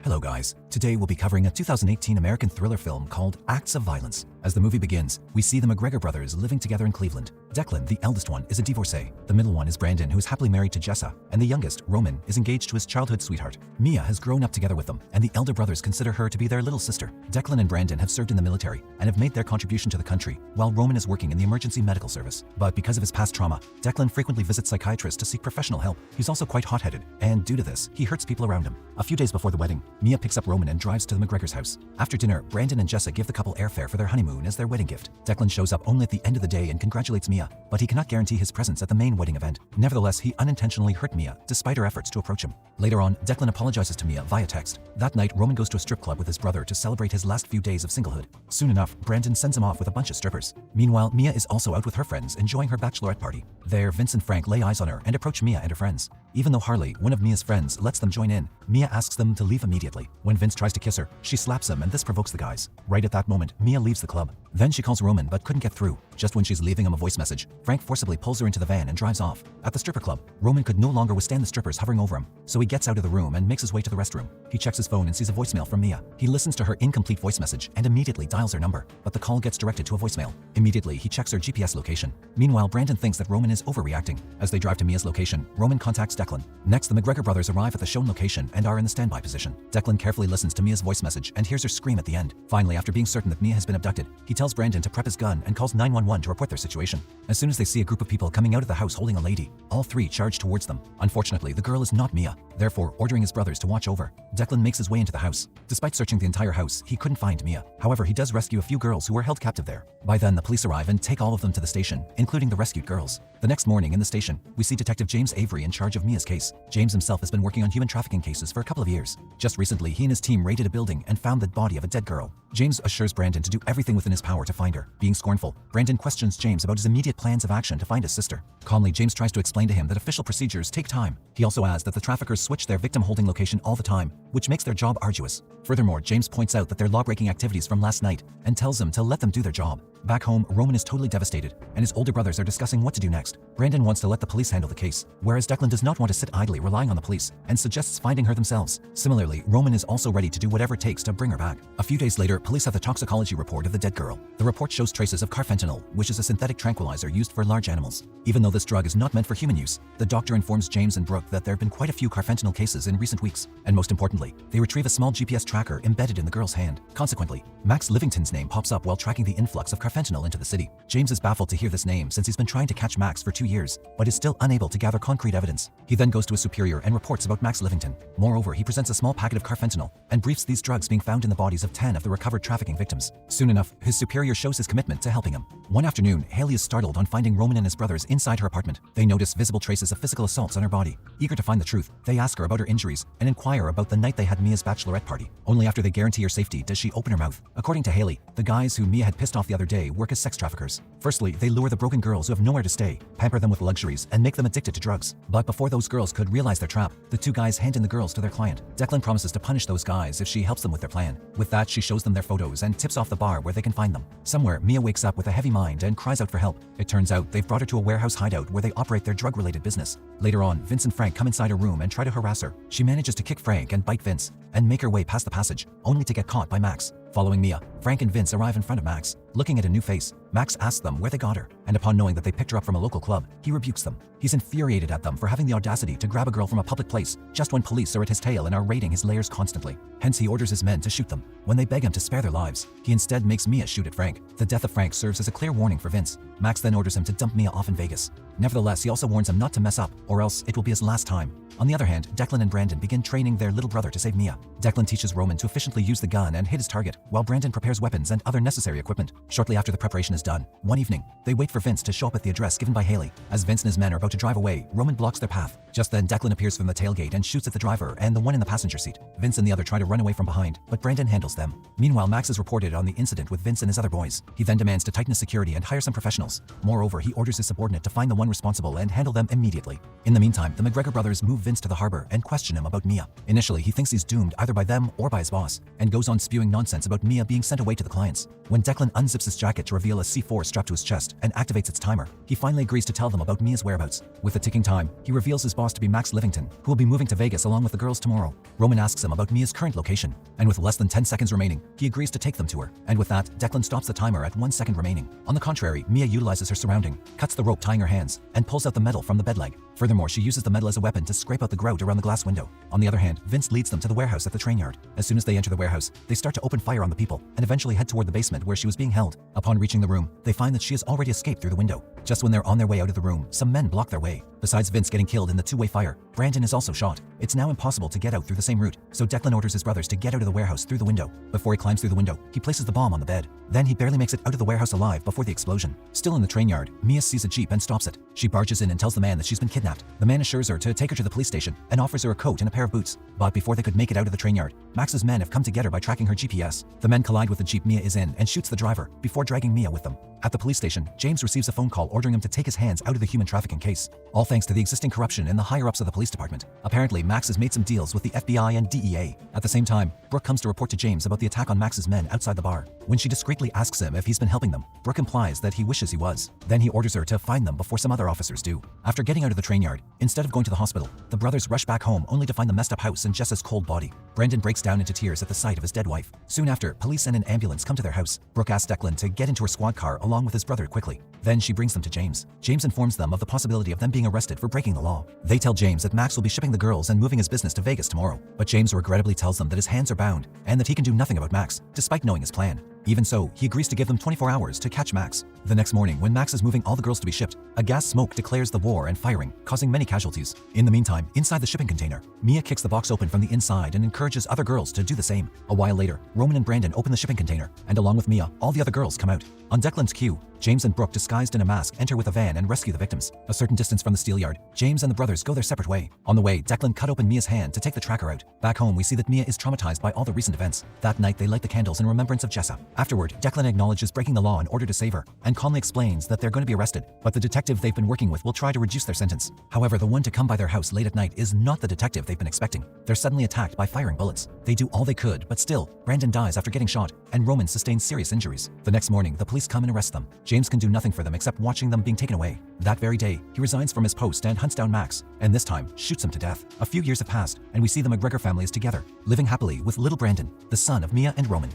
Hello guys, today we'll be covering a 2018 American thriller film called Acts of Violence. As the movie begins, we see the McGregor brothers living together in Cleveland. Declan, the eldest one, is a divorcee. The middle one is Brandon, who is happily married to Jessa, and the youngest, Roman, is engaged to his childhood sweetheart. Mia has grown up together with them, and the elder brothers consider her to be their little sister. Declan and Brandon have served in the military and have made their contribution to the country, while Roman is working in the emergency medical service. But because of his past trauma, Declan frequently visits psychiatrists to seek professional help. He's also quite hot-headed, and due to this, he hurts people around him. A few days before the wedding, Mia picks up Roman and drives to the McGregor's house. After dinner, Brandon and Jessa give the couple airfare for their honeymoon as their wedding gift. Declan shows up only at the end of the day and congratulates Mia, but he cannot guarantee his presence at the main wedding event. Nevertheless, he unintentionally hurt Mia, despite her efforts to approach him. Later on, Declan apologizes to Mia via text. That night, Roman goes to a strip club with his brother to celebrate his last few days of singlehood. Soon enough, Brandon sends him off with a bunch of strippers. Meanwhile, Mia is also out with her friends, enjoying her bachelorette party. There, Vince and Frank lay eyes on her and approach Mia and her friends. Even though Harley, one of Mia's friends, lets them join in, Mia asks them to leave immediately. When Vince tries to kiss her, she slaps him and this provokes the guys. Right at that moment, Mia leaves the club. Then she calls Roman but couldn't get through. Just when she's leaving him a voice message, Frank forcibly pulls her into the van and drives off. At the stripper club, Roman could no longer withstand the strippers hovering over him, so he gets out of the room and makes his way to the restroom. He checks his phone and sees a voicemail from Mia. He listens to her incomplete voice message and immediately dials her number, but the call gets directed to a voicemail. Immediately, he checks her GPS location. Meanwhile, Brandon thinks that Roman is overreacting. As they drive to Mia's location, Roman contacts Declan. Next, the McGregor brothers arrive at the shown location and are in the standby position. Declan carefully listens to Mia's voice message and hears her scream at the end. Finally, after being certain that Mia has been abducted, he tells Brandon to prep his gun and calls 911 to report their situation. As soon as they see a group of people coming out of the house holding a lady, all three charge towards them. Unfortunately, the girl is not Mia, therefore ordering his brothers to watch over. Declan makes his way into the house. Despite searching the entire house, he couldn't find Mia. However, he does rescue a few girls who were held captive there. By then, the police arrive and take all of them to the station, including the rescued girls. The next morning in the station, we see Detective James Avery in charge of Mia's case. James himself has been working on human trafficking cases for a couple of years. Just recently, he and his team raided a building and found the body of a dead girl. James assures Brandon to do everything within his power to find her. Being scornful, Brandon questions James about his immediate plans of action to find his sister. Calmly, James tries to explain to him that official procedures take time. He also adds that the traffickers switch their victim holding location all the time, which makes their job arduous. Furthermore, James points out that their law-breaking activities from last night and tells them to let them do their job. Back home, Roman is totally devastated, and his older brothers are discussing what to do next. Brandon wants to let the police handle the case, whereas Declan does not want to sit idly relying on the police and suggests finding her themselves. Similarly, Roman is also ready to do whatever it takes to bring her back. A few days later, police have the toxicology report of the dead girl. The report shows traces of carfentanil, which is a synthetic tranquilizer used for large animals. Even though this drug is not meant for human use, the doctor informs James and Brooke that there have been quite a few carfentanil cases in recent weeks. And most importantly, they retrieve a small GPS tracker embedded in the girl's hand. Consequently, Max Livington's name pops up while tracking the influx of carfentanil into the city. James is baffled to hear this name since he's been trying to catch Max for 2 years, but is still unable to gather concrete evidence. He then goes to his superior and reports about Max Livington. Moreover, he presents a small packet of carfentanil and briefs these drugs being found in the bodies of 10 of the recovered trafficking victims. Soon enough, his superior shows his commitment to helping him. One afternoon, Haley is startled on finding Roman and his brothers inside her apartment. They notice visible traces of physical assaults on her body. Eager to find the truth, they ask her about her injuries and inquire about the night they had Mia's bachelorette party. Only after they guarantee her safety does she open her mouth. According to Haley, the guys who Mia had pissed off the other day work as sex traffickers. Firstly, they lure the broken girls who have nowhere to stay, pamper them with luxuries, and make them addicted to drugs. But before those girls could realize their trap, the two guys hand in the girls to their client. Declan promises to punish those guys if she helps them with their plan. With that, she shows them their photos and tips off the bar where they can find them. Somewhere, Mia wakes up with a heavy mind and cries out for help. It turns out they've brought her to a warehouse hideout where they operate their drug-related business. Later on, Vince and Frank come inside her room and try to harass her. She manages to kick Frank and bite Vince, and make her way past the passage, only to get caught by Max. Following Mia, Frank and Vince arrive in front of Max. Looking at a new face, Max asks them where they got her, and upon knowing that they picked her up from a local club, he rebukes them. He's infuriated at them for having the audacity to grab a girl from a public place just when police are at his tail and are raiding his lairs constantly. Hence, he orders his men to shoot them. When they beg him to spare their lives, he instead makes Mia shoot at Frank. The death of Frank serves as a clear warning for Vince. Max then orders him to dump Mia off in Vegas. Nevertheless, he also warns him not to mess up, or else it will be his last time. On the other hand, Declan and Brandon begin training their little brother to save Mia. Declan teaches Roman to efficiently use the gun and hit his target, while Brandon prepares weapons and other necessary equipment. Shortly after the preparation is done, one evening, they wait for Vince to show up at the address given by Haley. As Vince and his men are about to drive away, Roman blocks their path. Just then, Declan appears from the tailgate and shoots at the driver and the one in the passenger seat. Vince and the other try to run away from behind, but Brandon handles them. Meanwhile, Max is reported on the incident with Vince and his other boys. He then demands to tighten his security and hire some professionals. Moreover, he orders his subordinate to find the one responsible and handle them immediately. In the meantime, the McGregor brothers move Vince to the harbor and question him about Mia. Initially, he thinks he's doomed either by them or by his boss, and goes on spewing nonsense about Mia being sent away to the clients. When Declan unzips his jacket to reveal a C4 strapped to his chest and activates its timer. He finally agrees to tell them about Mia's whereabouts. With the ticking time, he reveals his boss to be Max Livington, who will be moving to Vegas along with the girls tomorrow. Roman asks him about Mia's current location, and with less than 10 seconds remaining, he agrees to take them to her. And with that, Declan stops the timer at 1 second remaining. On the contrary, Mia utilizes her surrounding, cuts the rope tying her hands, and pulls out the metal from the bed leg. Furthermore, she uses the metal as a weapon to scrape out the grout around the glass window. On the other hand, Vince leads them to the warehouse at the train yard. As soon as they enter the warehouse, they start to open fire on the people and eventually head toward the basement where she was being held. Upon reaching the room, they find that she has already escaped through the window. Just when they're on their way out of the room, some men block their way. Besides Vince getting killed in the two-way fire, Brandon is also shot. It's now impossible to get out through the same route, so Declan orders his brothers to get out of the warehouse through the window. Before he climbs through the window, he places the bomb on the bed. Then he barely makes it out of the warehouse alive before the explosion. Still in the train yard, Mia sees a jeep and stops it. She barges in and tells the man that she's been kidnapped. The man assures her to take her to the police station and offers her a coat and a pair of boots. But before they could make it out of the train yard, Max's men have come to get her by tracking her GPS. The men collide with the jeep Mia is in and shoots the driver before dragging Mia with them. At the police station, James receives a phone call ordering him to take his hands out of the human trafficking case, all thanks to the existing corruption in the higher-ups of the police department. Apparently, Max has made some deals with the FBI and DEA. At the same time, Brooke comes to report to James about the attack on Max's men outside the bar. When she discreetly asks him if he's been helping them, Brooke implies that he wishes he was. Then he orders her to find them before some other officers do. After getting out of the train yard, instead of going to the hospital, the brothers rush back home only to find the messed up house and Jessa's cold body. Brandon breaks down into tears at the sight of his dead wife. Soon after, police and an ambulance come to their house. Brooke asks Declan to get into her squad car along with his brother quickly. Then she brings them to James. James informs them of the possibility of them being arrested for breaking the law. They tell James that Max will be shipping the girls and moving his business to Vegas tomorrow. But James regrettably tells them that his hands are bound and that he can do nothing about Max, despite knowing his plan. Even so, he agrees to give them 24 hours to catch Max. The next morning, when Max is moving all the girls to be shipped, a gas smoke declares the war and firing, causing many casualties. In the meantime, inside the shipping container, Mia kicks the box open from the inside and encourages other girls to do the same. A while later, Roman and Brandon open the shipping container, and along with Mia, all the other girls come out. On Declan's cue, James and Brooke, disguised in a mask, enter with a van and rescue the victims. A certain distance from the steel yard, James and the brothers go their separate way. On the way, Declan cut open Mia's hand to take the tracker out. Back home, we see that Mia is traumatized by all the recent events. That night, they light the candles in remembrance of Jessa. Afterward, Declan acknowledges breaking the law in order to save her, and calmly explains that they're going to be arrested, but the detective they've been working with will try to reduce their sentence. However, the one to come by their house late at night is not the detective they've been expecting. They're suddenly attacked by firing bullets. They do all they could, but still, Brandon dies after getting shot, and Roman sustains serious injuries. The next morning, the police come and arrest them. James can do nothing for them except watching them being taken away. That very day, he resigns from his post and hunts down Max, and this time shoots him to death. A few years have passed, and we see the McGregor family is together, living happily with little Brandon, the son of Mia and Roman.